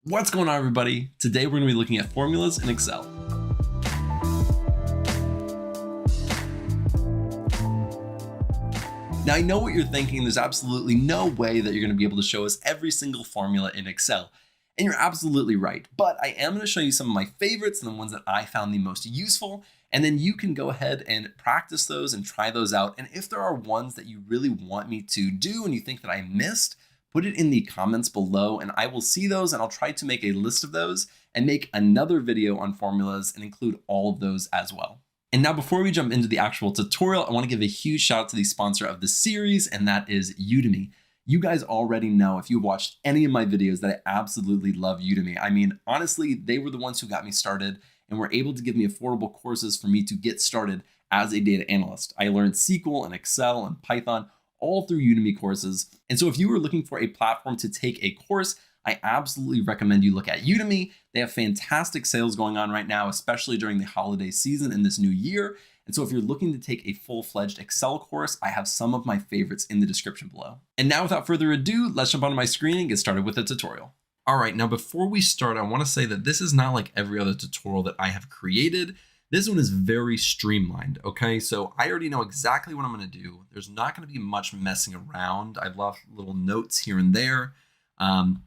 What's going on, everybody? Today we're going to be looking at formulas in Excel. Now I know what you're thinking. There's absolutely no way that you're going to be able to show us every single formula in Excel. And you're absolutely right. But I am going to show you some of my favorites and the ones that I found the most useful. And then you can go ahead and practice those and try those out. And if there are ones that you really want me to do and you think that I missed, put it in the comments below and I will see those and I'll try to make a list of those and make another video on formulas and include all of those as well. And now before we jump into the actual tutorial, I want to give a huge shout out to the sponsor of the series, and that is Udemy. You guys already know, if you watched any of my videos, that I absolutely love Udemy. I mean, honestly, they were the ones who got me started and were able to give me affordable courses for me to get started as a data analyst. I learned SQL and Excel and Python all through Udemy Courses. And so if you were looking for a platform to take a course, I absolutely recommend you look at Udemy. They have fantastic sales going on right now, especially during the holiday season in this new year. And so if you're looking to take a full-fledged Excel course, I have some of my favorites in the description below. And now without further ado, let's jump onto my screen and get started with the tutorial. All right, now before we start, I want to say that this is not like every other tutorial that I have created. This one is very streamlined, okay? So I already know exactly what I'm gonna do. There's not gonna be much messing around. I've left little notes here and there. And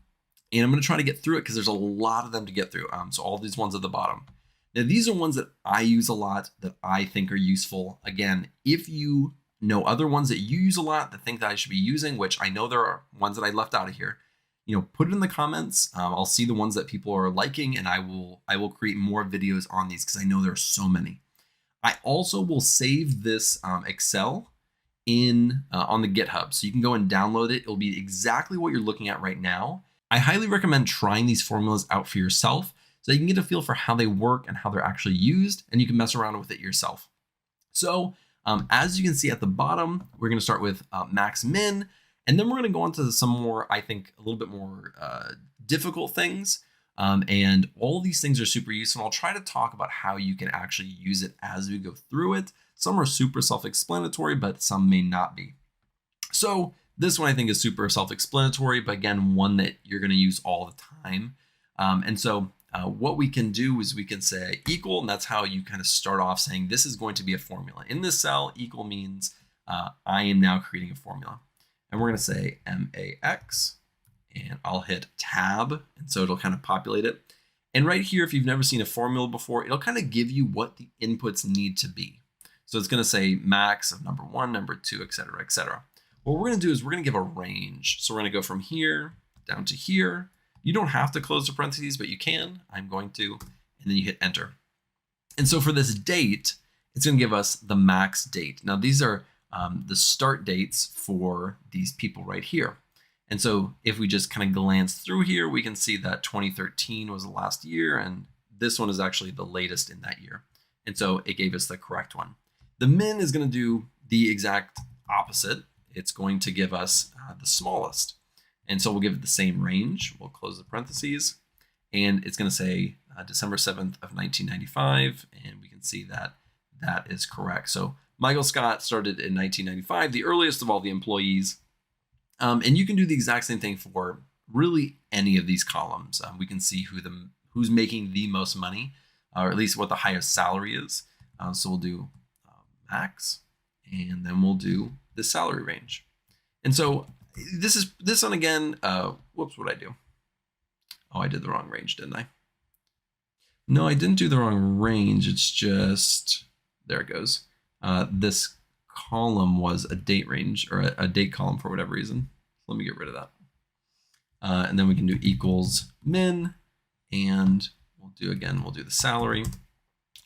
I'm gonna try to get through it because there's a lot of them to get through. So all these ones at the bottom. Now these are ones that I use a lot that I think are useful. Again, if you know other ones that you use a lot that think that I should be using, which I know there are ones that I left out of here, put it in the comments. I'll see the ones that people are liking and I will create more videos on these because I know there are so many. I also will save this Excel in on the GitHub. So you can go and download it. It'll be exactly what you're looking at right now. I highly recommend trying these formulas out for yourself so you can get a feel for how they work and how they're actually used, and you can mess around with it yourself. So as you can see at the bottom, we're going to start with max min. And then we're going to go on to some more, I think, a little bit more difficult things. And all these things are super useful. I'll try to talk about how you can actually use it as we go through it. Some are super self-explanatory, but some may not be. So this one I think is super self-explanatory, but again, one that you're going to use all the time. And so what we can do is we can say equal, and that's how you kind of start off saying this is going to be a formula. In this cell, equal means I am now creating a formula. And we're going to say MAX, and I'll hit tab. And so it'll kind of populate it. And right here, if you've never seen a formula before, it'll kind of give you what the inputs need to be. So it's going to say max of number 1, number 2, et cetera, et cetera. What we're going to do is we're going to give a range. So we're going to go from here down to here. You don't have to close the parentheses, but you can. I'm going to, and then you hit enter. And so for this date, it's going to give us the max date. Now these are the start dates for these people right here. And so if we just kind of glance through here, we can see that 2013 was the last year, and this one is actually the latest in that year. And so it gave us the correct one. The min is going to do the exact opposite. It's going to give us the smallest. And so we'll give it the same range. We'll close the parentheses, and it's going to say December 7th of 1995. And we can see that that is correct. So Michael Scott started in 1995, the earliest of all the employees. And you can do the exact same thing for really any of these columns. We can see who's making the most money, or at least what the highest salary is. So we'll do max, and then we'll do the salary range. And so this one again, whoops, what did I do? Oh, I did the wrong range, didn't I? No, I didn't do the wrong range. It's just, there it goes. This column was a date range, or a date column for whatever reason. Let me get rid of that. And then we can do equals min, and we'll do the salary.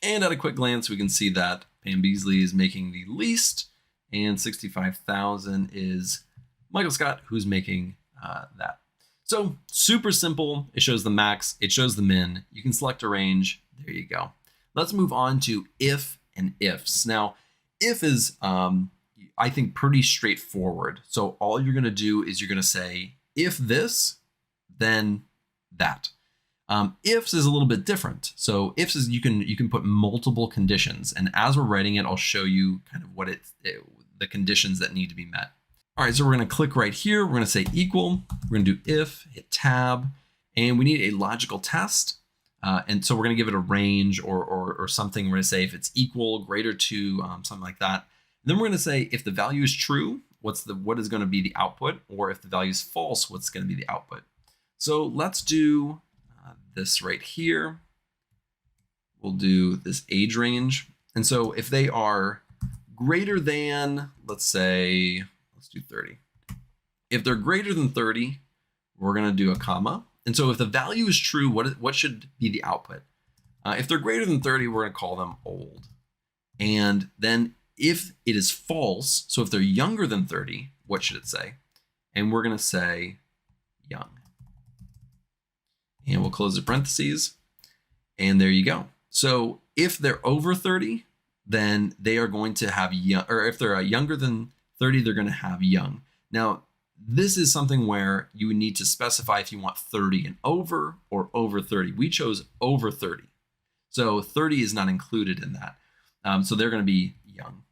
And at a quick glance, we can see that Pam Beasley is making the least, and 65,000 is Michael Scott, who's making that. So super simple. It shows the max, it shows the min. You can select a range. There you go. Let's move on to if and ifs. Now, if is, I think, pretty straightforward. So all you're going to do is you're going to say, if this, then that. Ifs is a little bit different. So ifs is you can put multiple conditions, and as we're writing it, I'll show you kind of what the conditions that need to be met. All right, so we're going to click right here. We're going to say equal. We're going to do if, hit tab, And we need a logical test. And so we're going to give it a range or something. We're going to say if it's equal, greater to, something like that. And then we're going to say if the value is true, what is going to be the output, or if the value is false, what's going to be the output. So let's do this right here. We'll do this age range. And so if they are greater than, let's say, let's do 30. If they're greater than 30, we're going to do a comma. And so if the value is true, what should be the output? If they're greater than 30, we're going to call them old. And then if it is false, so if they're younger than 30, what should it say? And we're going to say young. And we'll close the parentheses. And there you go. So if they're over 30, then they are going to have young, or if they're younger than 30, they're going to have young. Now, this is something where you would need to specify if you want 30 and over or over 30. We chose over 30. So 30 is not included in that. So they're going to be young.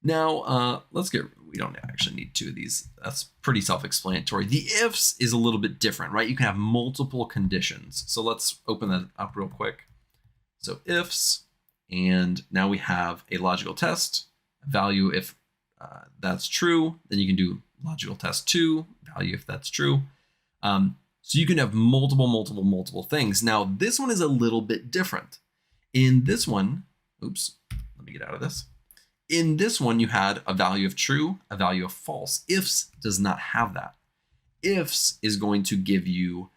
Now, we don't actually need two of these. That's pretty self-explanatory. The ifs is a little bit different, right? You can have multiple conditions. So let's open that up real quick. So ifs, and now we have a logical test, value if that's true, then you can do logical test 2, value if that's true. So you can have multiple things. Now this one is a little bit different. In this one, oops, let me get out of this. In this one, you had a value of true, a value of false. Ifs does not have that. Ifs is going to give you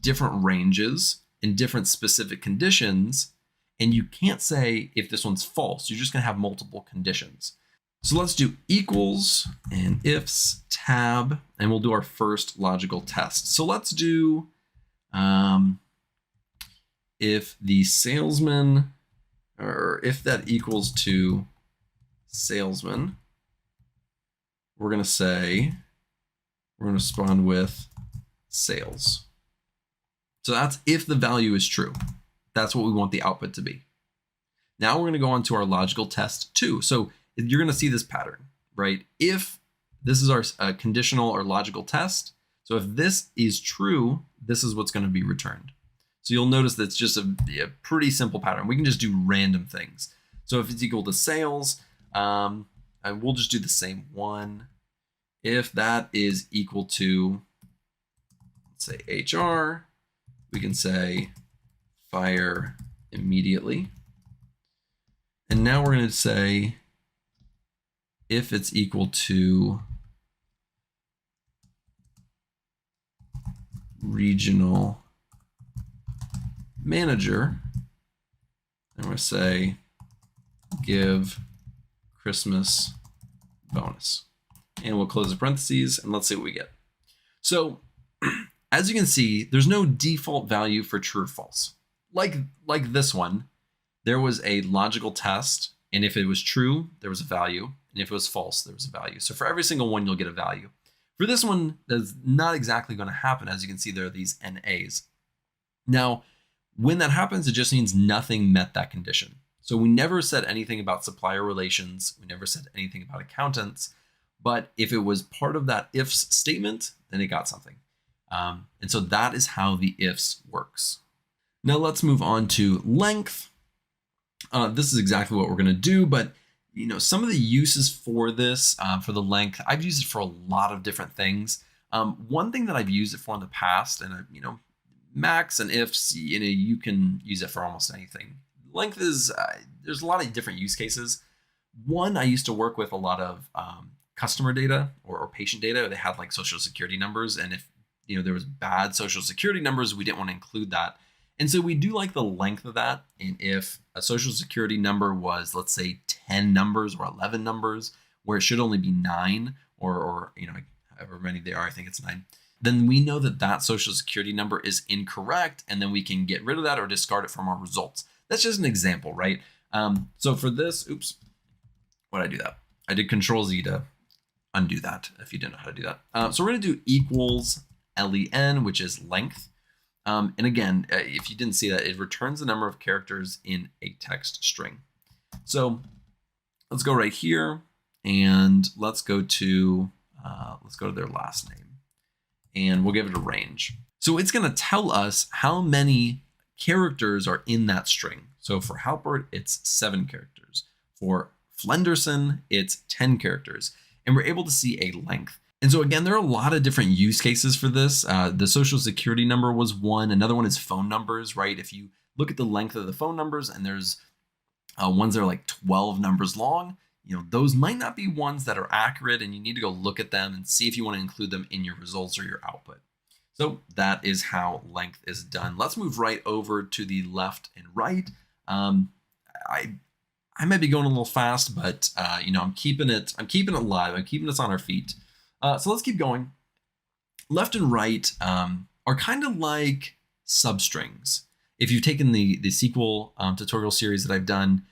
different ranges and different specific conditions. And you can't say if this one's false. You're just going to have multiple conditions. So let's do equals and ifs tab, and we'll do our first logical test. So let's do if the salesman, or if that equals to salesman, we're going to respond with sales. So that's if the value is true. That's what we want the output to be. Now we're going to go on to our logical test 2. So you're going to see this pattern, right? If this is our conditional or logical test, so if this is true, this is what's going to be returned. So you'll notice that's just a pretty simple pattern. We can just do random things. So if it's equal to sales, and we'll just do the same one. If that is equal to, let's say HR, we can say fire immediately. And now we're going to say if it's equal to regional manager, and we're going to say give Christmas bonus. And we'll close the parentheses and let's see what we get. So as you can see, there's no default value for true or false. Like this one, there was a logical test, and if it was true, there was a value, and if it was false, there was a value. So for every single one, you'll get a value. For this one, that's not exactly going to happen. As you can see, there are these NAs. Now, when that happens, it just means nothing met that condition. So we never said anything about supplier relations. We never said anything about accountants. But if it was part of that ifs statement, then it got something. And so that is how the ifs works. Now let's move on to length. This is exactly what we're going to do, but some of the uses for this, for the length, I've used it for a lot of different things. One thing that I've used it for in the past, and max and ifs, you can use it for almost anything. Length is, there's a lot of different use cases. One, I used to work with a lot of customer data or patient data. They had like social security numbers, and if there was bad social security numbers, we didn't want to include that. And so we do like the length of that. And if a social security number was, let's say 10 numbers or 11 numbers, where it should only be 9 or however many they are, I think it's 9, then we know that that social security number is incorrect. And then we can get rid of that or discard it from our results. That's just an example, right? So for this, oops, why did I do that? I did Control Z to undo that if you didn't know how to do that. So we're going to do equals len, which is length. And again, if you didn't see that, it returns the number of characters in a text string. So let's go right here and let's go to their last name, and we'll give it a range. So it's going to tell us how many characters are in that string. So for Halpert, it's 7 characters. For Flenderson, it's 10 characters. And we're able to see a length. And so again, there are a lot of different use cases for this. The social security number was one. Another one is phone numbers, right? If you look at the length of the phone numbers and there's ones that are like 12 numbers long, those might not be ones that are accurate, and you need to go look at them and see if you want to include them in your results or your output. So that is how length is done. Let's move right over to the left and right. I might be going a little fast, but I'm keeping it live. I'm keeping us on our feet. So let's keep going. Left and right are kind of like substrings. If you've taken the SQL tutorial series that I've done,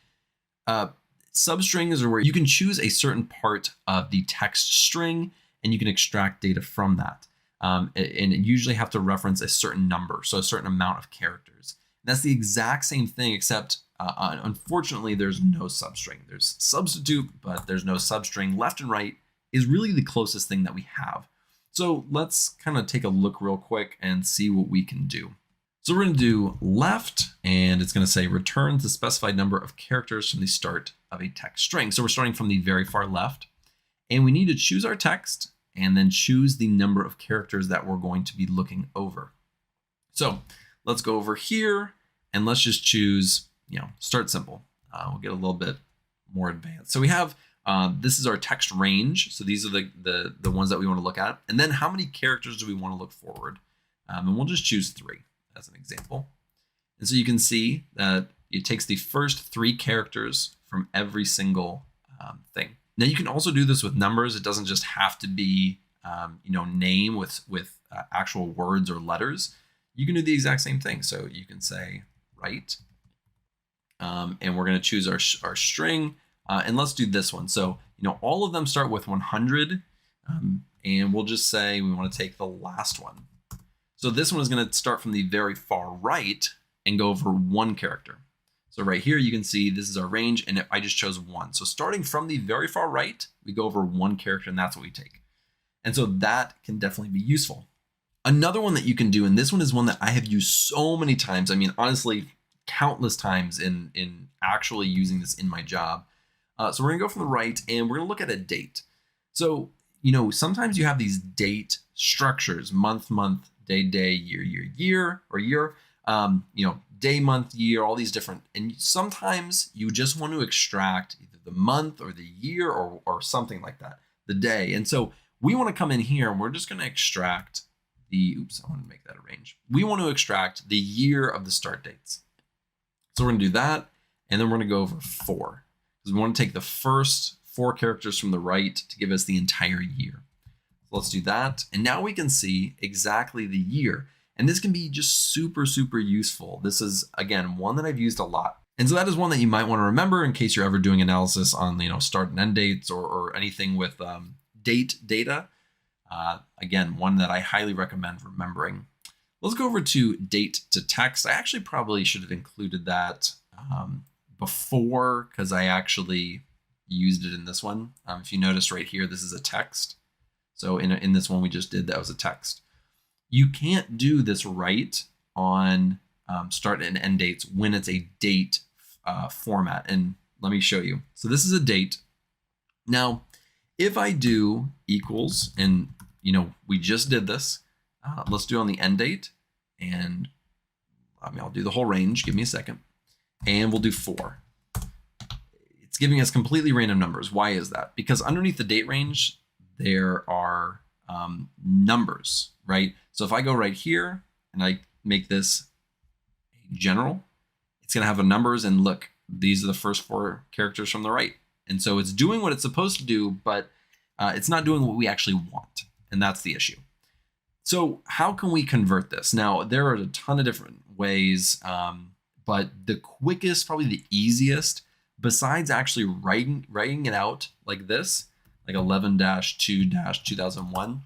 substrings are where you can choose a certain part of the text string and you can extract data from that. And it usually have to reference a certain number, so a certain amount of characters. And that's the exact same thing, except unfortunately, there's no substring. There's substitute, but there's no substring. Left and right is really the closest thing that we have. So let's kind of take a look real quick and see what we can do. So we're going to do left, and it's going to say return the specified number of characters from the start of a text string. So we're starting from the very far left, and we need to choose our text and then choose the number of characters that we're going to be looking over. So let's go over here and let's just choose, start simple. We'll get a little bit more advanced. So we have, this is our text range. So these are the ones that we want to look at. And then how many characters do we want to look forward? And we'll just choose 3 as an example. And so you can see that it takes the first 3 characters from every single thing. Now you can also do this with numbers. It doesn't just have to be, name with actual words or letters. You can do the exact same thing. So you can say right, and we're going to choose our string, and let's do this one. So all of them start with 100, and we'll just say we want to take the last one. So this one is going to start from the very far right and go over 1 character. So right here, you can see this is our range, and I just chose 1. So starting from the very far right, we go over 1 character, and that's what we take. And so that can definitely be useful. Another one that you can do, and this one is one that I have used so many times. I mean, honestly, countless times in actually using this in my job. So we're going to go from the right, and we're going to look at a date. So, sometimes you have these date structures: month, day, year, or year. Day, month, year, all these different, and sometimes you just want to extract either the month or the year or something like that, the day. And so we want to come in here and we're just going to extract I want to make that a range. We want to extract the year of the start dates. So we're going to do that, and then we're going to go over 4, because we want to take the first 4 characters from the right to give us the entire year. So let's do that, and now we can see exactly the year. And this can be just super, super useful. This is, again, one that I've used a lot. And so that is one that you might want to remember in case you're ever doing analysis on, start and end dates or anything with date data. Again, one that I highly recommend remembering. Let's go over to date to text. I actually probably should have included that before, because I actually used it in this one. If you notice right here, this is a text. So in this one we just did, that was a text. You can't do this right on start and end dates when it's a date format. And let me show you. So this is a date. Now, if I do equals, and we just did this, let's do it on the end date. And I'll do the whole range. Give me a second. And we'll do 4. It's giving us completely random numbers. Why is that? Because underneath the date range, there are numbers, right? So if I go right here and I make this general, it's going to have the numbers, and look, these are the first 4 characters from the right. And so it's doing what it's supposed to do, but it's not doing what we actually want. And that's the issue. So how can we convert this? Now, there are a ton of different ways, but the quickest, probably the easiest, besides actually writing it out like this, like 11-2-2001,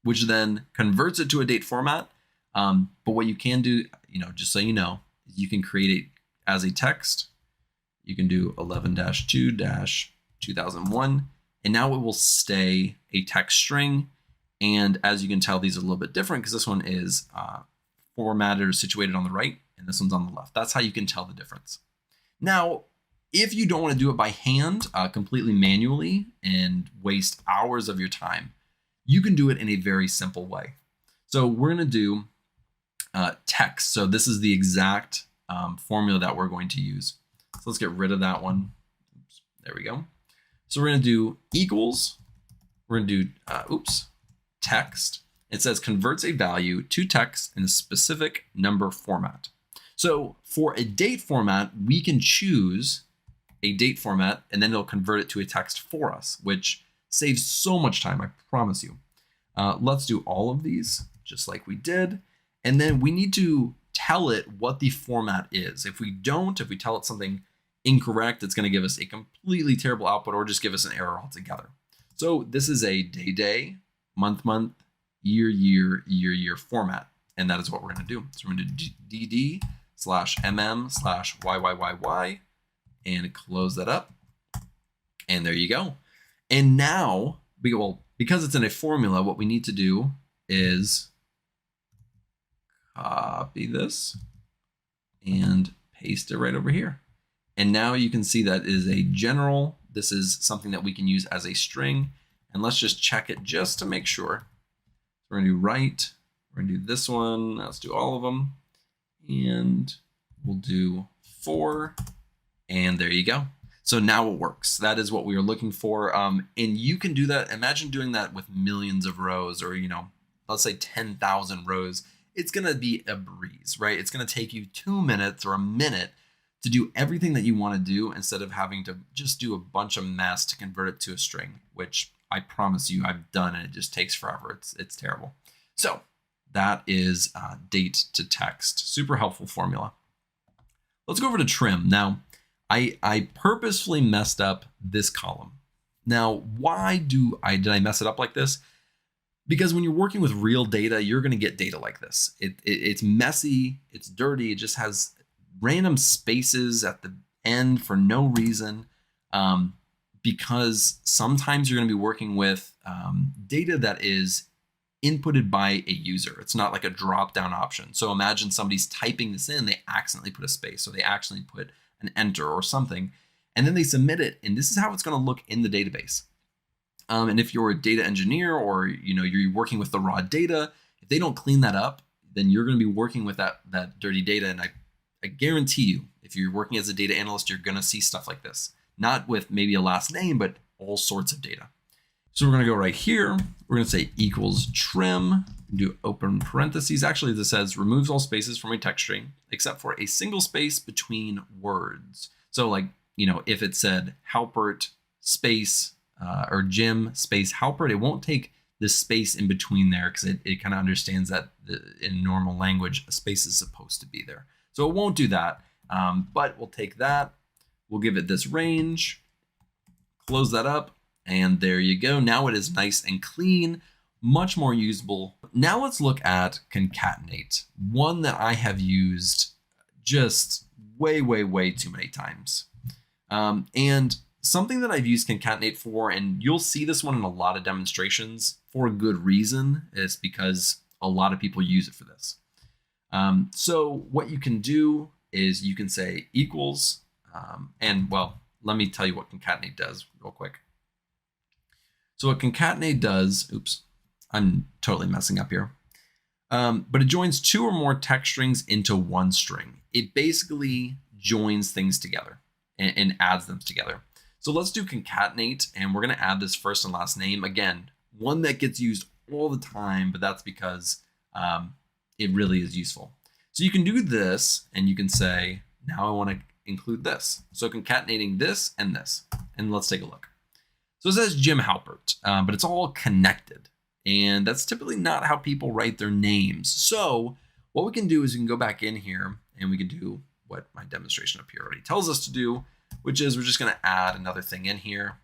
which then converts it to a date format. But what you can do, just so you know, you can create it as a text. You can do 11-2-2001, and now it will stay a text string. And as you can tell, these are a little bit different because this one is formatted or situated on the right, and this one's on the left. That's how you can tell the difference. Now, if you don't want to do it by hand, completely manually, and waste hours of your time, you can do it in a very simple way. So we're going to do text. So this is the exact formula that we're going to use. So let's get rid of that one. Oops, there we go. So we're going to do equals. We're going to do, text. It says converts a value to text in a specific number format. So for a date format, we can choose a date format and then it'll convert it to a text for us, which saves so much time, I promise you. Let's do all of these just like we did. And then we need to tell it what the format is. If we tell it something incorrect, it's going to give us a completely terrible output or just give us an error altogether. So this is a day, month, year format. And that is what we're going to do. So we're going to do dd/mm/yyyy and close that up. And there you go. And now, because it's in a formula, what we need to do is copy this and paste it right over here. And now you can see that is a general. This is something that we can use as a string. And let's just check it just to make sure. So we're going to do right. We're going to do this one. Let's do all of them. And we'll do 4. And there you go. So now it works. That is what we were looking for. And you can do that. Imagine doing that with millions of rows or, let's say 10,000 rows. It's going to be a breeze, right? It's going to take you 2 minutes or a minute to do everything that you want to do instead of having to just do a bunch of mess to convert it to a string, which I promise you I've done and it just takes forever. It's terrible. So that is date to text. Super helpful formula. Let's go over to trim. Now, I purposefully messed up this column. Now, why did I mess it up like this? Because when you're working with real data, you're going to get data like this. It's messy, it's dirty, it just has random spaces at the end for no reason. Because sometimes you're going to be working with data that is inputted by a user. It's not like a drop-down option. So imagine somebody's typing this in, they accidentally put a space, so they accidentally put an enter or something, and then they submit it, and this is how it's going to look in the database. And if you're a data engineer or you're working with the raw data, if they don't clean that up, then you're going to be working with that dirty data. And I guarantee you, if you're working as a data analyst, you're going to see stuff like this. Not with maybe a last name, but all sorts of data. So we're going to go right here. We're going to say equals trim, do open parentheses. Actually, this says removes all spaces from a text string except for a single space between words. So like, if it said Halpert space or Jim space Halpert, it won't take this space in between there because it kind of understands that in normal language, a space is supposed to be there. So it won't do that, but we'll take that. We'll give it this range, close that up, and there you go. Now it is nice and clean, much more usable. Now let's look at Concatenate, one that I have used just way too many times. And something that I've used Concatenate for, and you'll see this one in a lot of demonstrations for a good reason, is because a lot of people use it for this. So what you can do is you can say equals, let me tell you what Concatenate does real quick. So what Concatenate does, oops, I'm totally messing up here. But it joins 2 or more text strings into one string. It basically joins things together and adds them together. So let's do Concatenate, and we're going to add this first and last name. Again, one that gets used all the time, but that's because it really is useful. So you can do this, and you can say, now I want to include this. So concatenating this, and let's take a look. So it says Jim Halpert, but it's all connected. And that's typically not how people write their names. So what we can do is we can go back in here and we can do what my demonstration up here already tells us to do, which is we're just going to add another thing in here.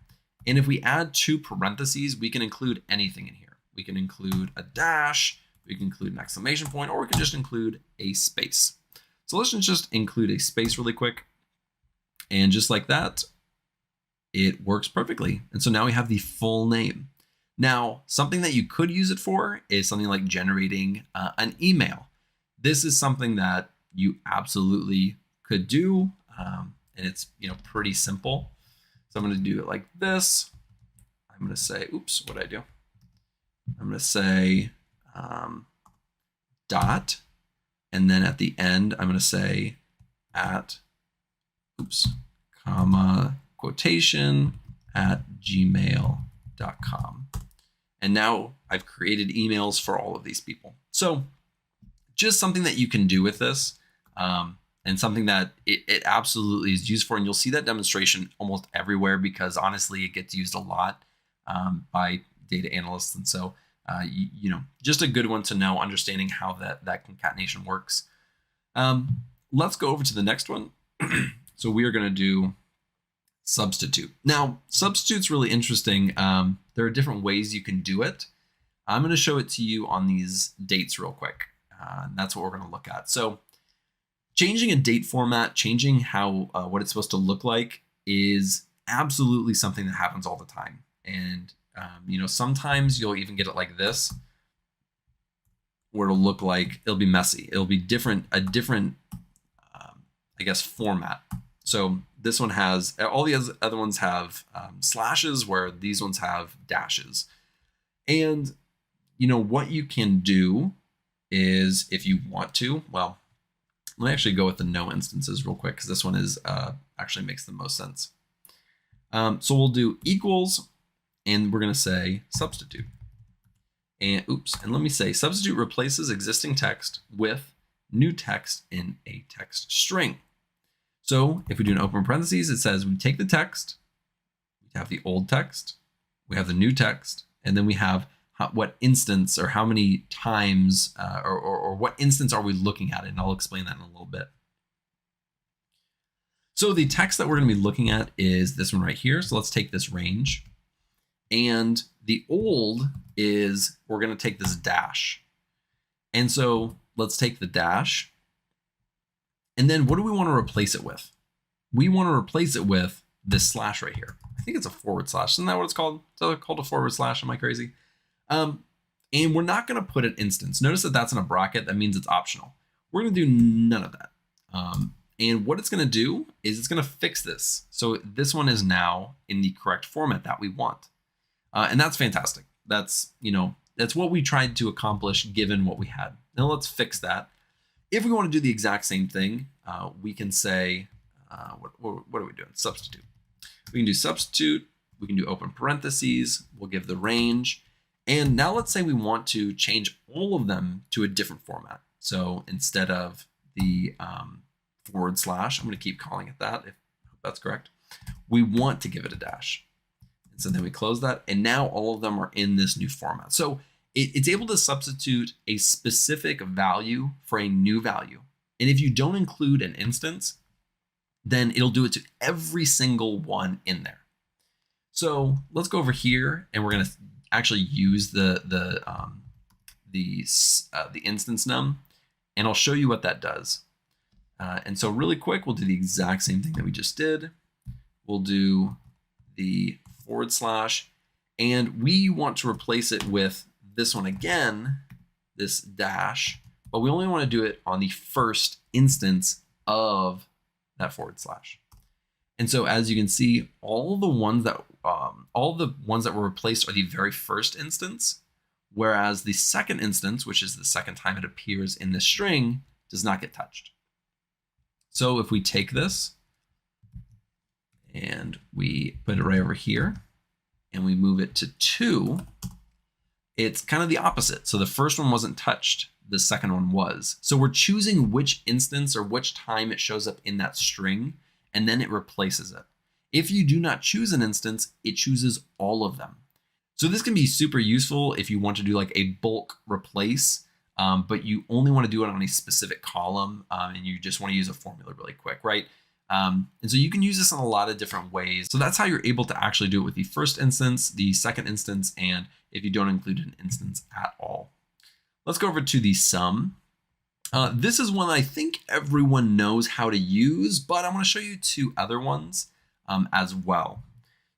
And if we add 2 parentheses, we can include anything in here. We can include a dash, we can include an exclamation point, or we can just include a space. So let's just include a space really quick. And just like that, it works perfectly. And so now we have the full name. Now, something that you could use it for is something like generating an email. This is something that you absolutely could do, and it's pretty simple. So I'm going to do it like this. I'm going to say, oops, what did I do? I'm going to say dot, and then at the end, I'm going to say at, oops, comma, quotation at gmail.com. And now I've created emails for all of these people. So just something that you can do with this, and something that it absolutely is used for. And you'll see that demonstration almost everywhere because honestly, it gets used a lot by data analysts. And so, just a good one to know, understanding how that concatenation works. Let's go over to the next one. So we are going to do substitute. Now, substitute's really interesting. There are different ways you can do it. I'm going to show it to you on these dates real quick. And that's what we're going to look at. So changing a date format, changing how what it's supposed to look like is absolutely something that happens all the time. And sometimes you'll even get it like this, where it'll look like it'll be messy. It'll be a different, format. So this one has, all the other ones have slashes, where these ones have dashes. And what you can do is, if you want to, well, let me actually go with the no instances real quick, because this one is actually makes the most sense. So we'll do equals, and we're going to say substitute. And let me say substitute replaces existing text with new text in a text string. So if we do an open parentheses, it says we take the text, we have the old text, we have the new text, and then we have what instance or how many times or what instance are we looking at? And I'll explain that in a little bit. So the text that we're going to be looking at is this one right here. So let's take this range. And the old is, we're going to take this dash. And so let's take the dash. And then what do we want to replace it with? We want to replace it with this slash right here. I think it's a forward slash. Isn't that what it's called? Is that called a forward slash? Am I crazy? And we're not going to put an instance. Notice that that's in a bracket. That means it's optional. We're going to do none of that. And what it's going to do is it's going to fix this. So this one is now in the correct format that we want. And that's fantastic. That's what we tried to accomplish given what we had. Now let's fix that. If we want to do the exact same thing, we can say, what are we doing? Substitute. We can do substitute. We can do open parentheses. We'll give the range. And now let's say we want to change all of them to a different format. So instead of the forward slash, I'm going to keep calling it that, if that's correct. We want to give it a dash. And so then we close that. And now all of them are in this new format. So it's able to substitute a specific value for a new value. And if you don't include an instance, then it'll do it to every single one in there. So let's go over here, and we're going to actually use the instance num, and I'll show you what that does. And so really quick, we'll do the exact same thing that we just did. We'll do the forward slash, and we want to replace it with this one again, this dash, but we only want to do it on the first instance of that forward slash. And so as you can see, all the ones that were replaced are the very first instance, whereas the second instance, which is the second time it appears in this string, does not get touched. So if we take this and we put it right over here and we move it to 2, it's kind of the opposite. So the first one wasn't touched, the second one was. So we're choosing which instance or which time it shows up in that string, and then it replaces it. If you do not choose an instance, it chooses all of them. So this can be super useful if you want to do like a bulk replace, but you only want to do it on a specific column, and you just want to use a formula really quick, right? And so you can use this in a lot of different ways. So that's how you're able to actually do it with the first instance, the second instance, and if you don't include an instance at all. Let's go over to the sum. This is one I think everyone knows how to use, but I want to show you 2 other ones as well.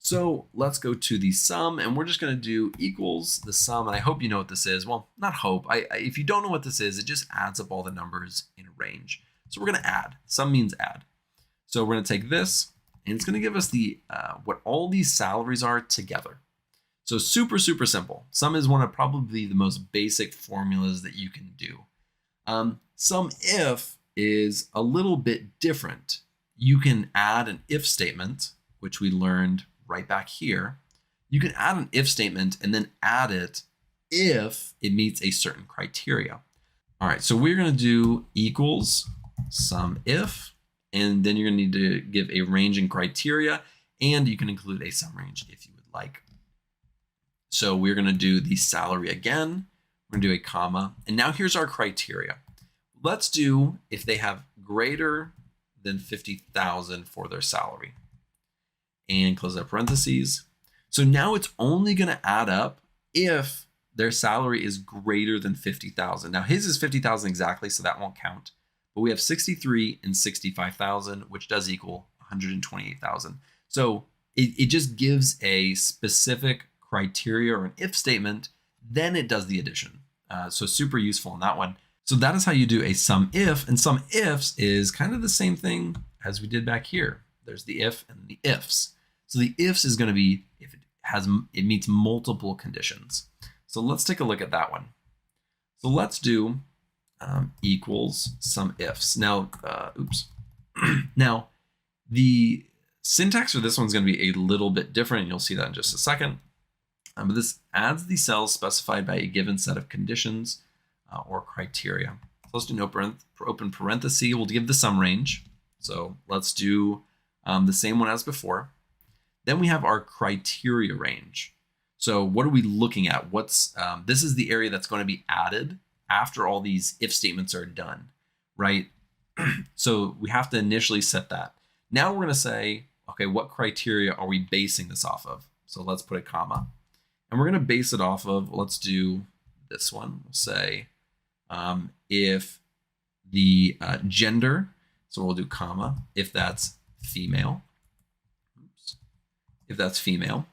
So let's go to the sum, and we're just going to do equals the sum. And I hope you know what this is. Well, not hope. If you don't know what this is, it just adds up all the numbers in a range. So we're going to add. Sum means add. So we're going to take this, and it's going to give us the what all these salaries are together. So super, super simple. Sum is one of probably the most basic formulas that you can do. SumIF is a little bit different. You can add an if statement, which we learned right back here. You can add an if statement and then add it if it meets a certain criteria. All right, so we're going to do equals SumIF, and then you're going to need to give a range and criteria, and you can include a sum range if you would like. So we're going to do the salary again. We're going to do a comma, and now here's our criteria. Let's do if they have greater than 50,000 for their salary, and close that parentheses. So now it's only going to add up if their salary is greater than 50,000. Now his is 50,000 exactly, so that won't count. But we have 63 and 65,000, which does equal 128,000. So it just gives a specific criteria or an if statement, then it does the addition. So super useful in that one. So that is how you do a SumIF, and SumIFS is kind of the same thing as we did back here. There's the if and the ifs. So the ifs is going to be if it meets multiple conditions. So let's take a look at that one. So let's do equals SumIFS. Now, now the syntax for this one's going to be a little bit different, and you'll see that in just a second. But this adds the cells specified by a given set of conditions or criteria. So let's do an open parenthesis. We'll give the sum range. So let's do the same one as before. Then we have our criteria range. So what are we looking at? This is the area that's going to be added after all these if statements are done, right? So we have to initially set that. Now we're going to say, okay, what criteria are we basing this off of? So let's put a comma. And we're going to base it off of, let's do this one. We'll say if the gender, so we'll do comma, if that's female. If that's female.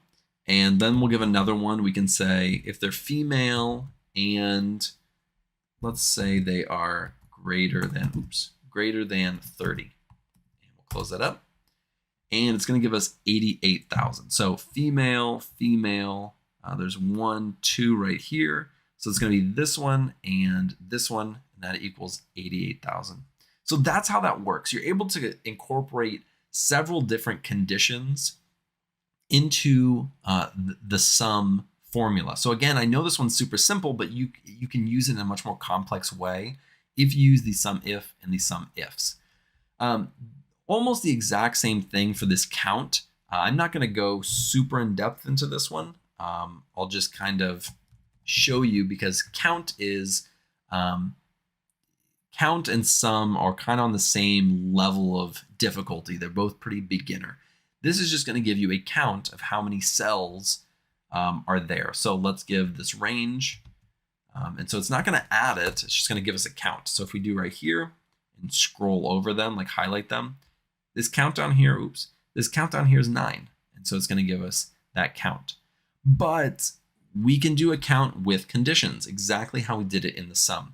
And then we'll give another one. We can say if they're female and let's say they are greater than 30. And we'll close that up. And it's going to give us 88,000. So female, there's 1, 2 right here. So it's going to be this one, and that equals 88,000. So that's how that works. You're able to incorporate several different conditions into the sum formula. So again, I know this one's super simple, but you can use it in a much more complex way if you use the SumIF and the SumIFS. Almost the exact same thing for this count. I'm not going to go super in depth into this one. I'll just kind of show you because count and sum are kind of on the same level of difficulty. They're both pretty beginner. This is just going to give you a count of how many cells are there. So let's give this range. And so it's not going to add it. It's just going to give us a count. So if we do right here and scroll over them, like highlight them, this count down here, this count down here is 9. And so it's going to give us that count. But we can do a count with conditions, exactly how we did it in the sum.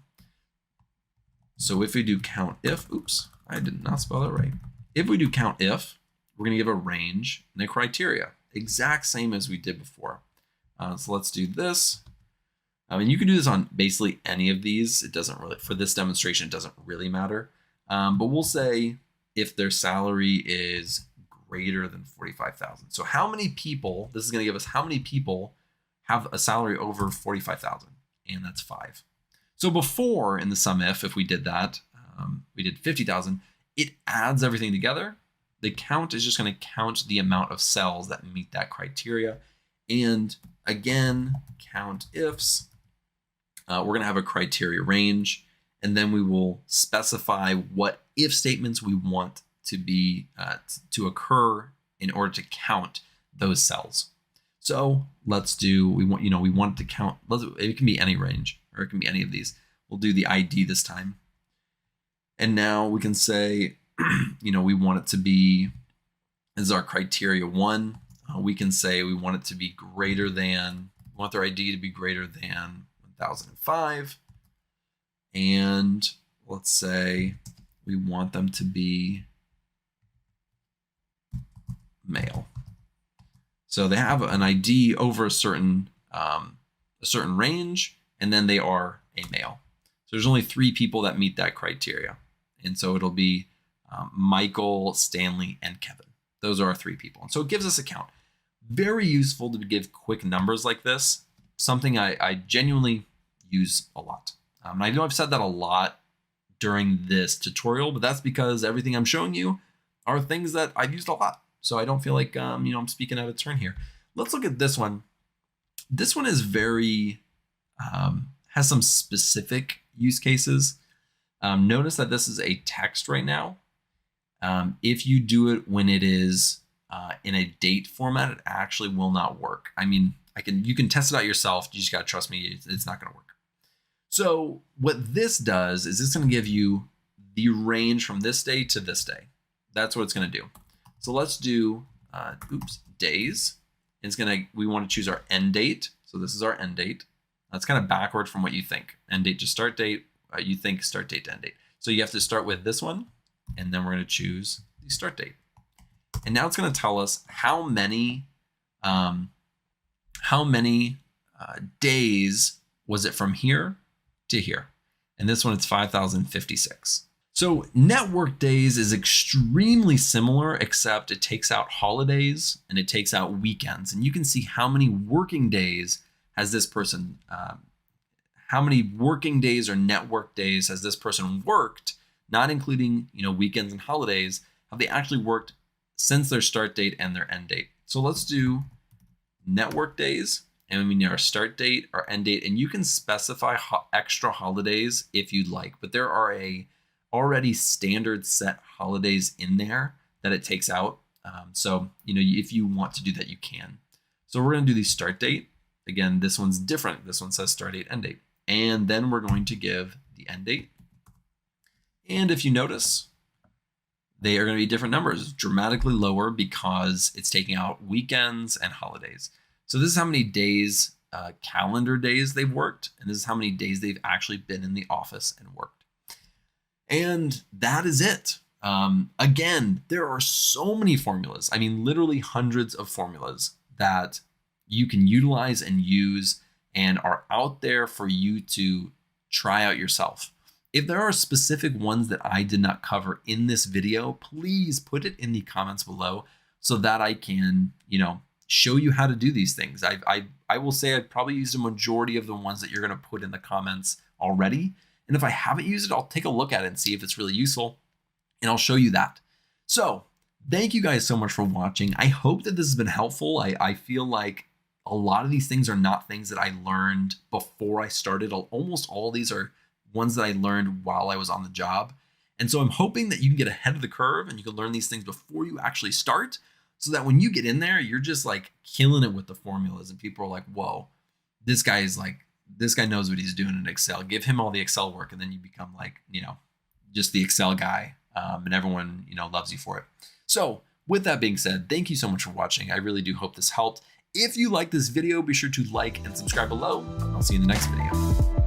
So if we do CountIF, I did not spell that right. If we do CountIF, we're going to give a range and a criteria, exact same as we did before. So let's do this. I mean, you can do this on basically any of these. It doesn't really, for this demonstration, it doesn't really matter. But we'll say if their salary is greater than 45,000. So how many people, this is going to give us how many people have a salary over 45,000, and that's 5. So before in the SumIF, if we did that, we did 50,000, it adds everything together. The count is just going to count the amount of cells that meet that criteria. And again, CountIFS, we're going to have a criteria range, and then we will specify what if statements we want to be to occur in order to count those cells. So let's do, we want it to count, it can be any range, or it can be any of these. We'll do the ID this time. And now we can say, we want it to be, this is our criteria 1. we can say we want it to be greater than, we want their ID to be greater than 1005. And let's say we want them to be male. So they have an ID over a certain range, and then they are a male. So there's only 3 people that meet that criteria. And so it'll be Michael, Stanley, and Kevin. Those are our 3 people. And so it gives us a count. Very useful to give quick numbers like this. Something I genuinely use a lot. And I know I've said that a lot during this tutorial, but that's because everything I'm showing you are things that I've used a lot. So I don't feel like I'm speaking out of turn here. Let's look at this one. This one is very, has some specific use cases. Notice that this is a text right now. If you do it when it is in a date format, it actually will not work. I mean, you can test it out yourself. You just gotta trust me, it's not gonna work. So what this does is it's gonna give you the range from this day to this day. That's what it's gonna do. So let's do, days. We wanna choose our end date. So this is our end date. That's kind of backward from what you think. End date to start date, you think start date to end date. So you have to start with this one, and then we're gonna choose the start date. And now it's gonna tell us how many days was it from here to here. And this one, it's 5,056. So NetworkDays is extremely similar, except it takes out holidays and it takes out weekends. And you can see how many working days has this person, how many working days or network days has this person worked, not including weekends and holidays, have they actually worked since their start date and their end date. So let's do network days, and we need our start date, our end date, and you can specify extra holidays if you'd like, but there are already standard set holidays in there that it takes out. So if you want to do that, you can. So we're gonna do the start date. Again, this one's different. This one says start date, end date. And then we're going to give the end date. And if you notice, they are going to be different numbers, dramatically lower because it's taking out weekends and holidays. So this is how many days, calendar days they've worked, and this is how many days they've actually been in the office and worked. And that is it. Again, there are so many formulas. I mean, literally hundreds of formulas that you can utilize and use and are out there for you to try out yourself. If there are specific ones that I did not cover in this video, please put it in the comments below so that I can, show you how to do these things. I will say I've probably used a majority of the ones that you're going to put in the comments already. And if I haven't used it, I'll take a look at it and see if it's really useful, and I'll show you that. So thank you guys so much for watching. I hope that this has been helpful. I feel like a lot of these things are not things that I learned before I started. Almost all of these are ones that I learned while I was on the job. And so I'm hoping that you can get ahead of the curve and you can learn these things before you actually start, so that when you get in there, you're just like killing it with the formulas and people are like, whoa, this guy knows what he's doing in Excel. Give him all the Excel work. And then you become like, just the Excel guy, and everyone, loves you for it. So with that being said, thank you so much for watching. I really do hope this helped. If you like this video, be sure to like and subscribe below. I'll see you in the next video.